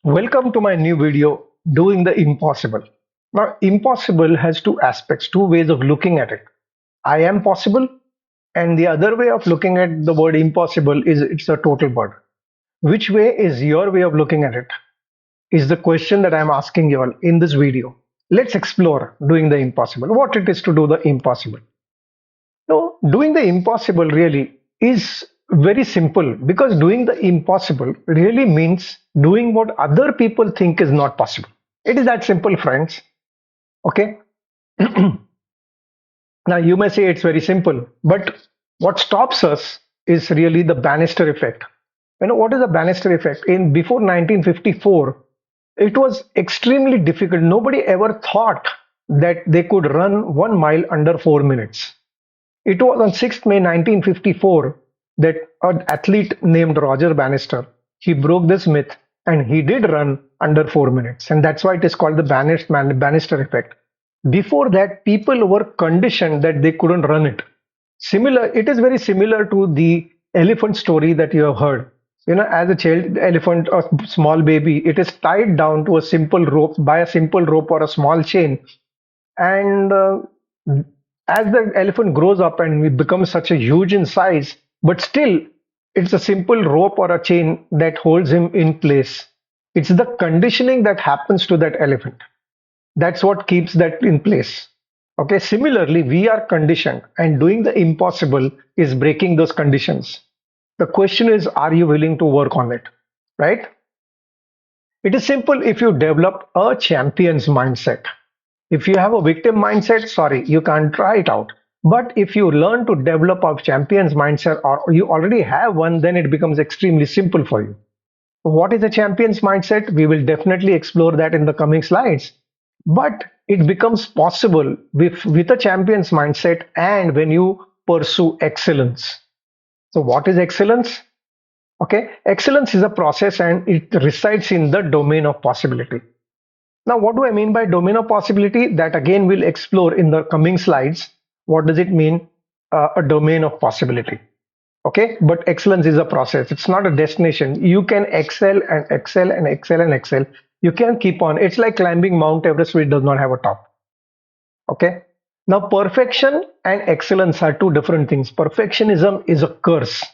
Welcome to my new video, Doing the Impossible. Now, impossible has two aspects, two ways of looking at it. I am possible, and the other way of looking at the word impossible is it's a total word. Which way is your way of looking at it? Is the question that I'm asking you all in this video. Let's explore doing the impossible, what it is to do the impossible. No, doing the impossible really is very simple because doing the impossible really means doing what other people think is not possible. It is that simple, friends. Okay. Now, you may say it's very simple, but what stops us is really the banister effect. You know, what is the banister effect? In before 1954, it was extremely difficult. Nobody ever thought that they could run 1 mile under 4 minutes. It was on 6th May 1954 that an athlete named Roger Bannister, he broke this myth and he did run under 4 minutes. And that's why it is called the Bannister effect. Before that, people were conditioned that they couldn't run it. Similar, it is very similar to the elephant story that you have heard. You know, as a child, the elephant or small baby, it is tied down to a simple rope by a simple rope or a small chain. And as the elephant grows up and it becomes such a huge in size, but still it's a simple rope or a chain that holds him in place. It's the conditioning that happens to that elephant. That's what keeps that in place. Okay, similarly, we are conditioned, and doing the impossible is breaking those conditions. The question is, are you willing to work on it? Right? It is simple if you develop a champion's mindset. If you have a victim mindset, sorry, you can't try it out. But if you learn to develop a champion's mindset or you already have one, then it becomes extremely simple for you. What is a champion's mindset? We will definitely explore that in the coming slides. But it becomes possible with a champion's mindset and when you pursue excellence. So, what is excellence? Okay, excellence is a process and it resides in the domain of possibility. Now, what do I mean by domain of possibility? That again we'll explore in the coming slides. What does it mean? A domain of possibility. Okay, but excellence is a process. It's not a destination. You can excel and excel and excel and excel. You can keep on. It's like climbing Mount Everest, which does not have a top. Okay. Now, perfection and excellence are two different things. Perfectionism is a curse.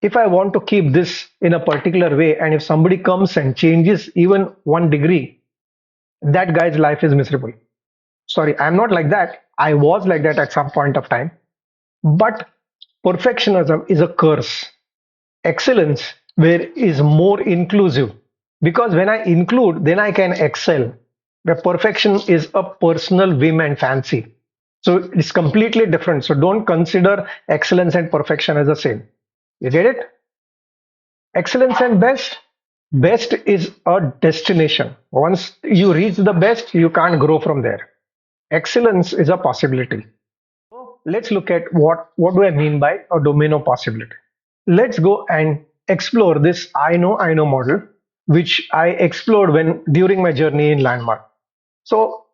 If I want to keep this in a particular way, and if somebody comes and changes even 1 degree, that guy's life is miserable. Sorry, I'm not like that. I was like that at some point of time. But perfectionism is a curse. Excellence where is more inclusive. Because when I include, then I can excel. The perfection is a personal whim and fancy. So it's completely different. So don't consider excellence and perfection as the same. You get it? Excellence and best. Best is a destination. Once you reach the best, you can't grow from there. Excellence is a possibility. So let's look at what do I mean by a domain of possibility. Let's go and explore this I know model, which I explored when during my journey in Landmark. So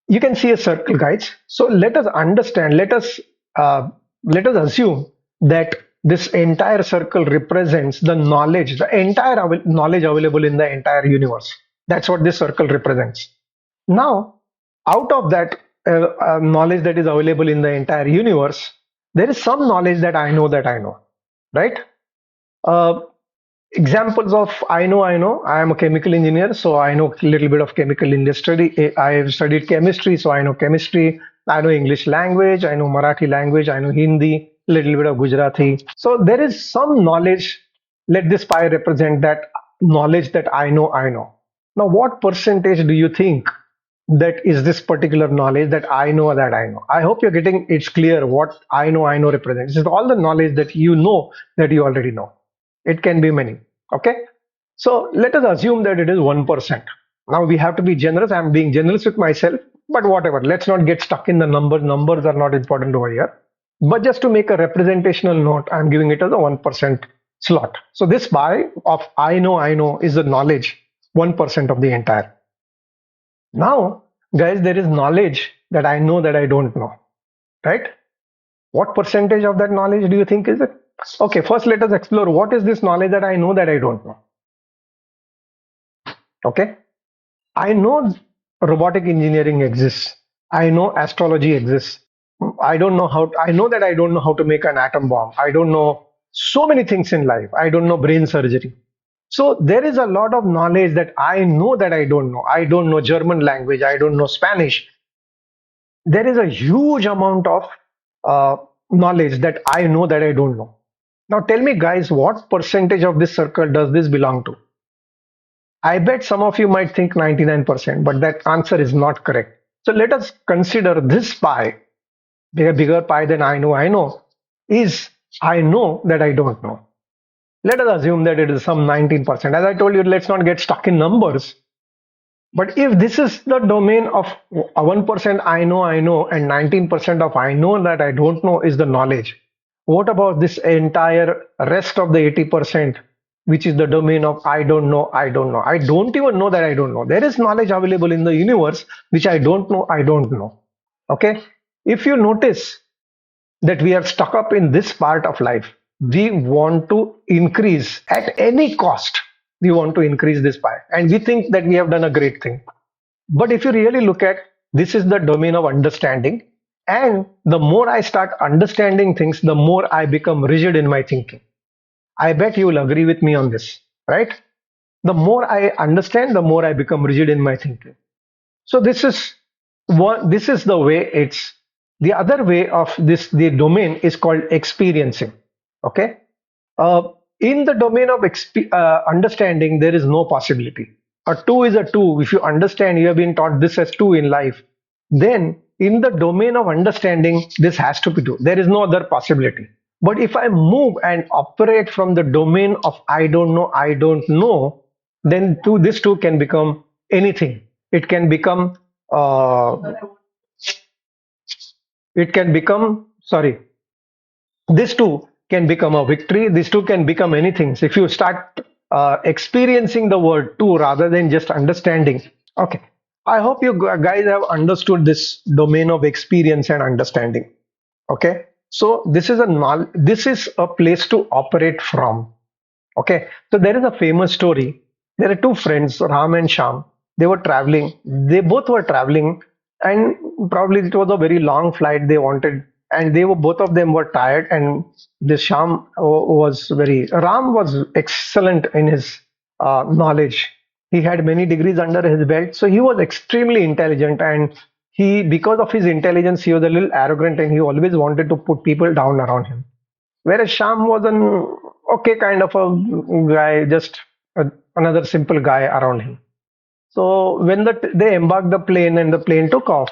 you can see a circle, guys. So let us understand. Let us assume that this entire circle represents the knowledge, the entire knowledge available in the entire universe. That's what this circle represents. Now, out of that knowledge that is available in the entire universe, there is some knowledge that I know, right? Uh, Examples of I know. I am a chemical engineer, so I know a little bit of chemical industry. I have studied chemistry, so I know chemistry. I know English language. I know Marathi language. I know Hindi, little bit of Gujarati. So there is some knowledge. Let this pie represent that knowledge that I know. I know. Now, what percentage do you think that is this particular knowledge that I know that I know? I hope you're getting it's clear what I know represents. It's all the knowledge that you know that you already know. It can be many. Okay. So let us assume that it is 1%. Now we have to be generous. I'm being generous with myself, but whatever. Let's not get stuck in the numbers. Numbers are not important over here. But just to make a representational note, I'm giving it as a 1% slot. So this pie of I know is the knowledge, 1% of the entire. Now, guys, there is knowledge that I know that I don't know, right? What percentage of that knowledge do you think is it? Okay, first let us explore what is this knowledge that I know that I don't know. Okay. I know robotic engineering exists. I know astrology exists. I know that I don't know how to make an atom bomb. I don't know so many things in life. I don't know brain surgery. So there is a lot of knowledge that I know that I don't know. I don't know German language. I don't know Spanish. There is a huge amount of uh, knowledge that I know that I don't know. Now tell me, guys, what percentage of this circle does this belong to? I bet some of you might think 99%, but that answer is not correct. So let us consider this pie, a bigger pie than I know, is I know that I don't know. Let us assume that it is some 19%. As I told you, let's not get stuck in numbers. But if this is the domain of 1% I know, and 19% of I know that I don't know is the knowledge, what about this entire rest of the 80%, which is the domain of I don't know, I don't know. I don't even know that I don't know. There is knowledge available in the universe which I don't know, I don't know. Okay? If you notice that we are stuck up in this part of life, we want to increase at any cost. We want to increase this pie, and we think that we have done a great thing. But if you really look at, this is the domain of understanding, and the more I start understanding things, the more I become rigid in my thinking. I bet you will agree with me on this, right? The more I understand, the more I become rigid in my thinking. So this is the way it's. The other way of this, the domain is called experiencing. Okay. uh, in the domain of understanding, there is no possibility. A two is a two. If you understand, you have been taught this as two in life, then in the domain of understanding, this has to be two. There is no other possibility. But if I move and operate from the domain of I don't know, then this two can become anything. It can become, uh, sorry, this too can become a victory. This too can become anything. So if you start experiencing the word too rather than just understanding. Okay. I hope you guys have understood this domain of experience and understanding. Okay. So this is a place to operate from. Okay. So there is a famous story. There are two friends, Ram and Sham. They were traveling. They both were traveling, and probably it was a very long flight they wanted, and they were both of them were tired. And this Sham was very Ram was excellent in his knowledge. He had many degrees under his belt, so he was extremely intelligent. And he, because of his intelligence, he was a little arrogant, and he always wanted to put people down around him. Whereas Sham was an okay kind of a guy, just another simple guy around him. So when they embarked the plane and the plane took off,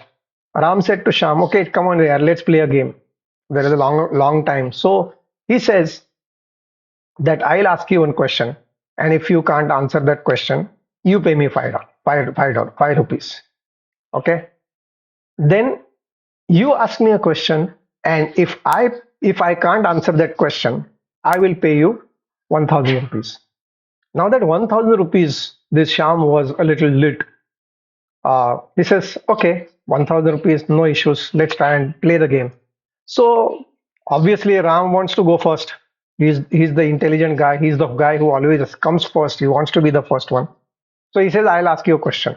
Ram said to Sham, "Okay, come on, yaar, let's play a game. There is a long time." So he says that I'll ask you one question, and if you can't answer that question, you pay me five rupees. Okay? Then you ask me a question, and if I can't answer that question, I will pay you 1,000 rupees. Now that 1,000 rupees, this Sham was a little lit. He says, okay, 1,000 rupees, no issues. Let's try and play the game. So obviously Ram wants to go first. He's the intelligent guy. He's the guy who always comes first. He wants to be the first one. So he says, I'll ask you a question.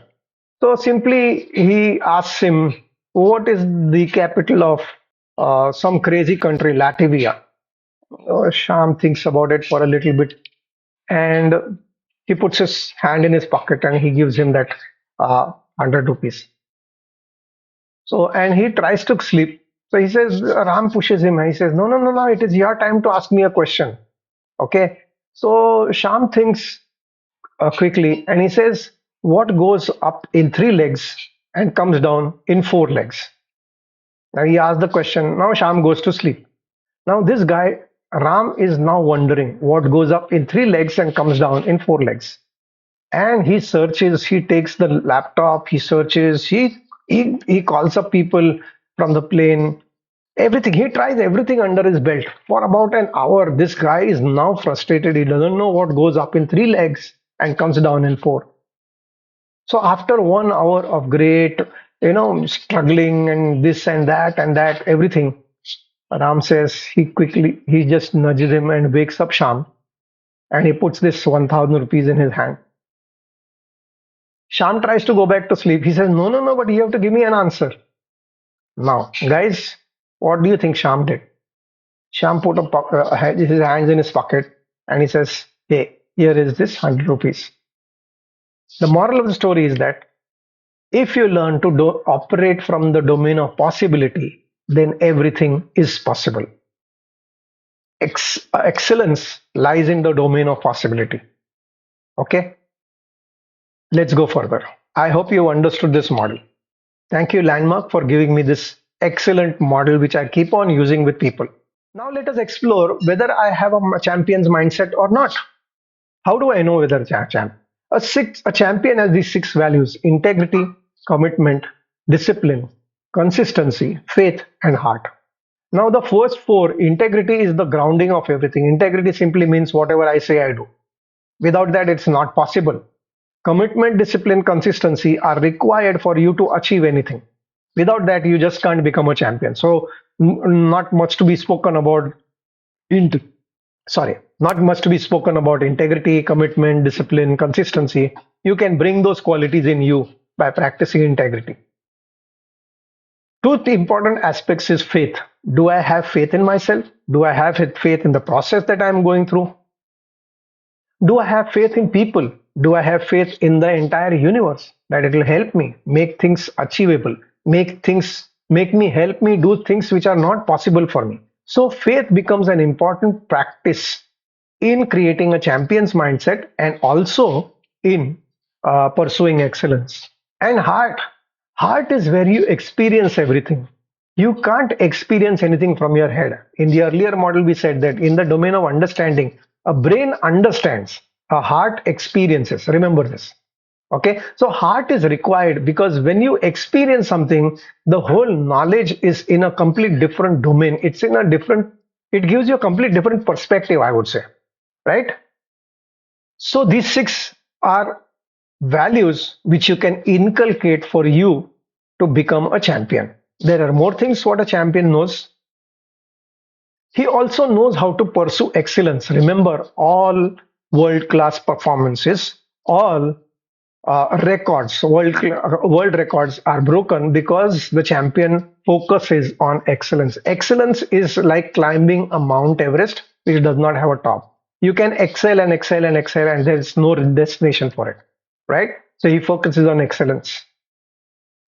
So simply he asks him, what is the capital of some crazy country, Latvia? Sham thinks about it for a little bit, and he puts his hand in his pocket and he gives him that 100 rupees. So, and he tries to sleep. So he says, Ram pushes him and he says, no, no, no, no, it is your time to ask me a question. Okay. So Sham thinks quickly and he says, what goes up in three legs and comes down in four legs? Now he asks the question. Now Sham goes to sleep. Now this guy, Ram, is now wondering what goes up in three legs and comes down in four legs. And he searches, he takes the laptop, he searches, he calls up people from the plane, everything. He tries everything under his belt. For about an hour, this guy is now frustrated. He doesn't know what goes up in three legs and comes down in four. So after 1 hour of great, struggling and this and that, everything, Ram says he just nudges him and wakes up Sham, and he puts this 1,000 rupees in his hand. Sham tries to go back to sleep. He says, no, no, no, but you have to give me an answer. Now, guys, what do you think Sham did? Sham put his hands in his pocket and he says, hey, here is this 100 rupees. The moral of the story is that if you learn to operate from the domain of possibility, then everything is possible. Excellence lies in the domain of possibility. Okay, let's go further. I hope you understood this model. Thank you, Landmark, for giving me this excellent model, which I keep on using with people. Now, let us explore whether I have a champion's mindset or not. How do I know whether a champion has these six values: integrity, commitment, discipline, consistency, faith, and heart. Now, the first four, integrity is the grounding of everything. Integrity simply means whatever I say, I do. Without that, it's not possible. Commitment, discipline, consistency are required for you to achieve anything. Without that, you just can't become a champion. So, not much to be spoken about. Int- not much to be spoken about integrity, commitment, discipline, consistency. You can bring those qualities in you by practicing integrity. Two important aspects is faith. Do I have faith in myself? Do I have faith in the process that I'm going through? Do I have faith in people? Do I have faith in the entire universe that it will help me make things achievable, make me help me do things which are not possible for me? So faith becomes an important practice in creating a champion's mindset and also in pursuing excellence. And heart is where you experience everything. You can't experience anything from your head. In the earlier model, we said that in the domain of understanding, a brain understands, a heart experiences. Remember this. Okay, so heart is required because when you experience something, the whole knowledge is in a complete different domain. It gives you a complete different perspective, I would say, right? So these six are values which you can inculcate for you to become a champion. There are more things what a champion knows. He also knows how to pursue excellence. Remember, all world class performances, all world records are broken because the champion focuses on excellence. Excellence is like climbing a Mount Everest, which does not have a top. You can excel and excel and excel, and there's no destination for it, right? So he focuses on excellence.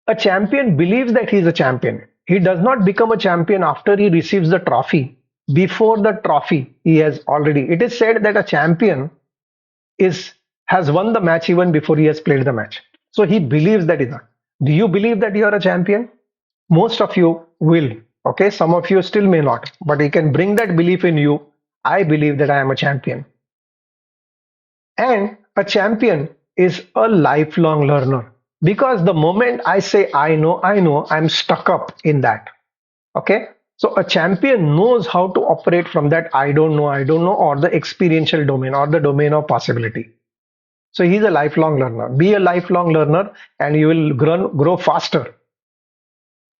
A champion believes that he is a champion. He does not become a champion after he receives the trophy. Before the trophy, he has already. It is said that a champion has won the match even before he has played the match. So he believes that is not. Do you believe that you are a champion? Most of you will. Okay, some of you still may not, but you can bring that belief in you. I believe that I am a champion. And a champion is a lifelong learner because the moment I say I know, I'm stuck up in that. Okay, so a champion knows how to operate from that I don't know, or the experiential domain or the domain of possibility. So he's a lifelong learner. Be a lifelong learner and you will grow faster.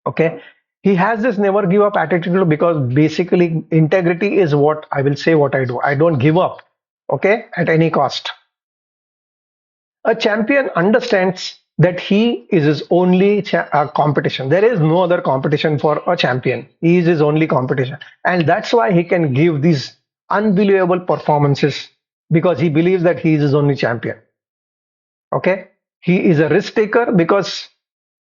Okay. He has this never give up attitude because basically integrity is what I will say what I do. I don't give up. Okay. At any cost. A champion understands that he is his only competition. There is no other competition for a champion. He is his only competition. And that's why he can give these unbelievable performances because he believes that he is his only champion. Okay, he is a risk taker because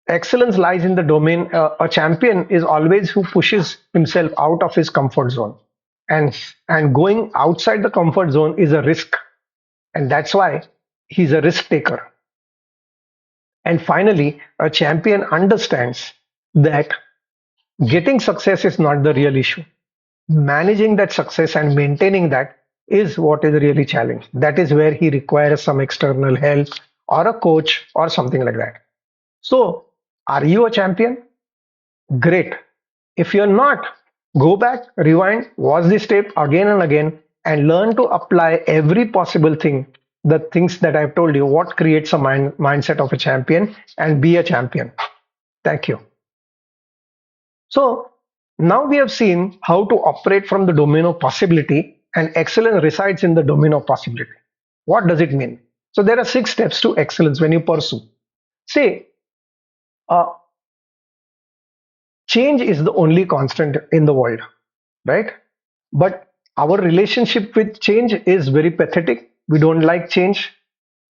excellence lies in the domain. A champion is always who pushes himself out of his comfort zone, and going outside the comfort zone is a risk, and that's why he's a risk taker. And finally, a champion understands that getting success is not the real issue. Managing that success and maintaining that is what is really challenge. That is where he requires some external help or a coach or something like that. So, are you a champion? Great. If you're not, go back, rewind, watch this tape again and again, and learn to apply every possible thing, the things that I've told you, what creates a mindset of a champion, and be a champion. Thank you. So, now we have seen how to operate from the domain of possibility, and excellence resides in the domain of possibility. What does it mean? So there are 6 steps to excellence when you pursue. Say, uh, change is the only constant in the world, right? But our relationship with change is very pathetic. We don't like change.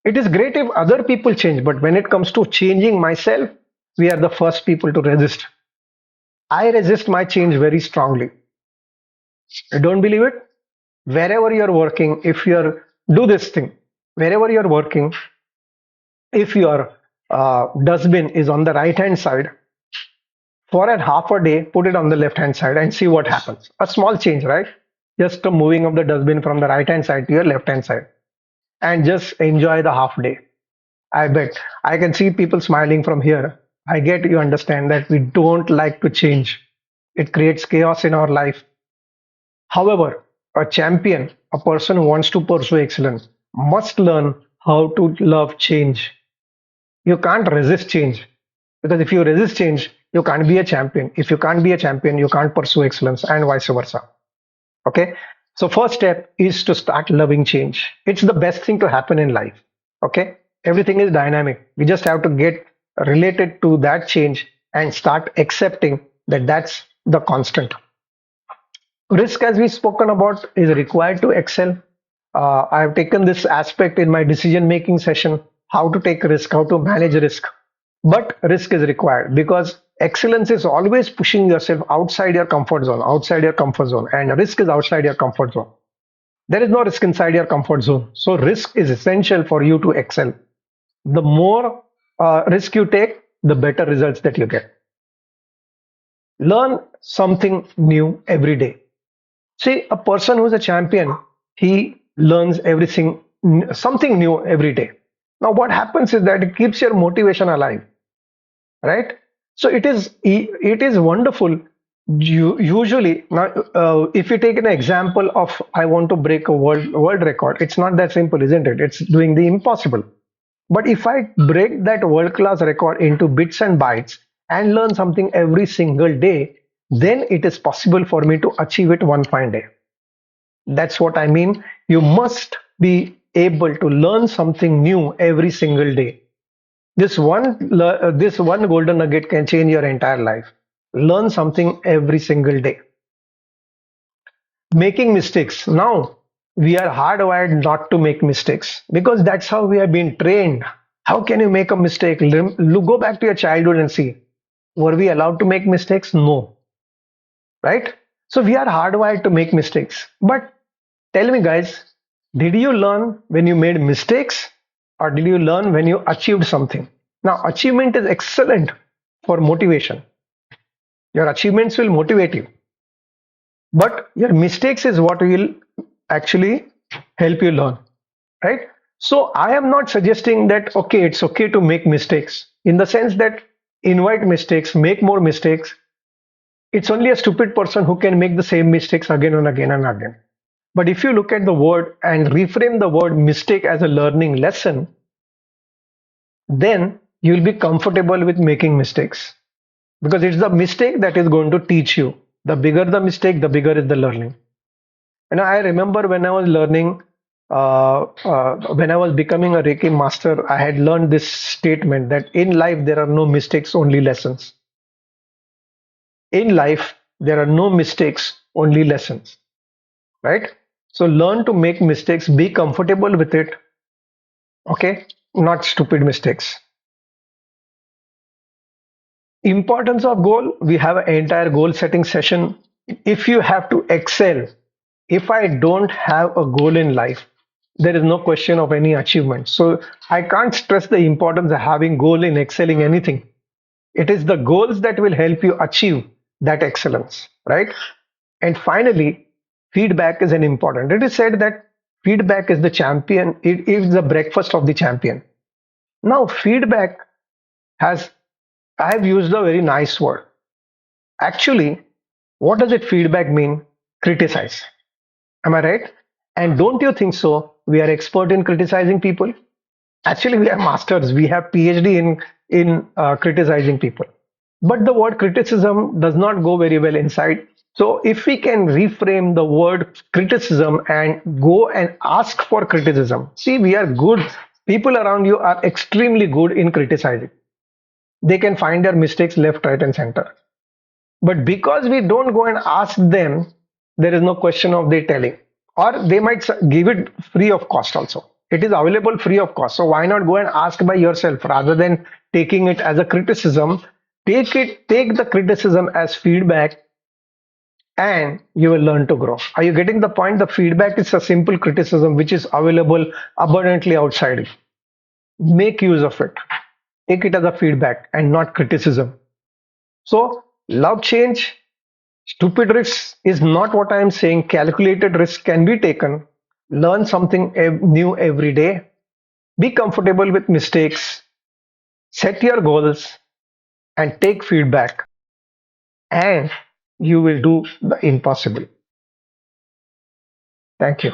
It is great if other people change, but when it comes to changing myself, we are the first people to resist. I resist my change very strongly. I don't believe it. Wherever you're working, if you're do this thing, wherever you're working, if your dustbin is on the right hand side, for a half a day, put it on the left hand side and see what happens. A small change, right? Just the moving of the dustbin from the right hand side to your left hand side, and just enjoy the half day. I bet I can see people smiling from here. I get you understand that we don't like to change. It creates chaos in our life. However, a champion, a person who wants to pursue excellence, must learn how to love change. You can't resist change, because if you resist change, you can't be a champion. If you can't be a champion, you can't pursue excellence, and vice versa. Okay. So, first step is to start loving change. It's the best thing to happen in life. Okay. Everything is dynamic. We just have to get related to that change and start accepting that that's the constant. Risk, as we've spoken about, is required to excel. I have taken this aspect in my decision making session, how to take risk, how to manage risk. But risk is required because excellence is always pushing yourself outside your comfort zone, outside your comfort zone, and risk is outside your comfort zone. There is no risk inside your comfort zone. So, risk is essential for you to excel. The more risk you take, the better results that you get. Learn something new every day. See, a person who's a champion, he learns everything, something new every day. Now, what happens is that it keeps your motivation alive, right? So it is wonderful. Usually, now, if you take an example of I want to break a world record, it's not that simple, isn't it? It's doing the impossible. But if I break that world class record into bits and bytes and learn something every single day, then it is possible for me to achieve it one fine day. That's what I mean. You must be able to learn something new every single day. This one golden nugget can change your entire life. Learn something every single day. Making mistakes. Now, we are hardwired not to make mistakes because that's how we have been trained. How can you make a mistake? Go back to your childhood and see. Were we allowed to make mistakes? No, right? So we are hardwired to make mistakes. But tell me, guys, did you learn when you made mistakes or did you learn when you achieved something? Now, achievement is excellent for motivation. Your achievements will motivate you, but your mistakes is what will actually help you learn, right? So, I am not suggesting that, okay, it's okay to make mistakes in the sense that invite mistakes, make more mistakes. It's only a stupid person who can make the same mistakes again and again and again. But if you look at the word and reframe the word mistake as a learning lesson, then you'll be comfortable with making mistakes because it's the mistake that is going to teach you. The bigger the mistake, the bigger is the learning. And I remember when I was learning, when I was becoming a Reiki master, I had learned this statement that in life there are no mistakes, only lessons. In life, there are no mistakes, only lessons, right? So learn to make mistakes, be comfortable with it, okay? Not stupid mistakes. Importance of goal, we have an entire goal setting session. If you have to excel, if I don't have a goal in life, there is no question of any achievement. So I can't stress the importance of having goal in excelling anything. It is the goals that will help you achieve that excellence, right? And finally, feedback is an important. It is said that feedback is the champion, it is the breakfast of the champion. Now, feedback has, I have used a very nice word. Actually, what does it feedback mean? Criticize. Am I right? And don't you think so? We are expert in criticizing people. Actually, we are masters. We have PhD in criticizing people. But the word criticism does not go very well inside. So if we can reframe the word criticism and go and ask for criticism, see, we are good. People around you are extremely good in criticizing. They can find their mistakes left, right, and center. But because we don't go and ask them, there is no question of they telling. Or they might give it free of cost also. It is available free of cost. So why not go and ask by yourself rather than taking it as a criticism? Take the criticism as feedback and you will learn to grow. Are you getting the point? The feedback is a simple criticism which is available abundantly outside. Make use of it. Take it as a feedback and not criticism. So, love change. Stupid risks is not what I am saying. Calculated risk can be taken. Learn something new every day. Be comfortable with mistakes. Set your goals and take feedback. And you will do the impossible. Thank you.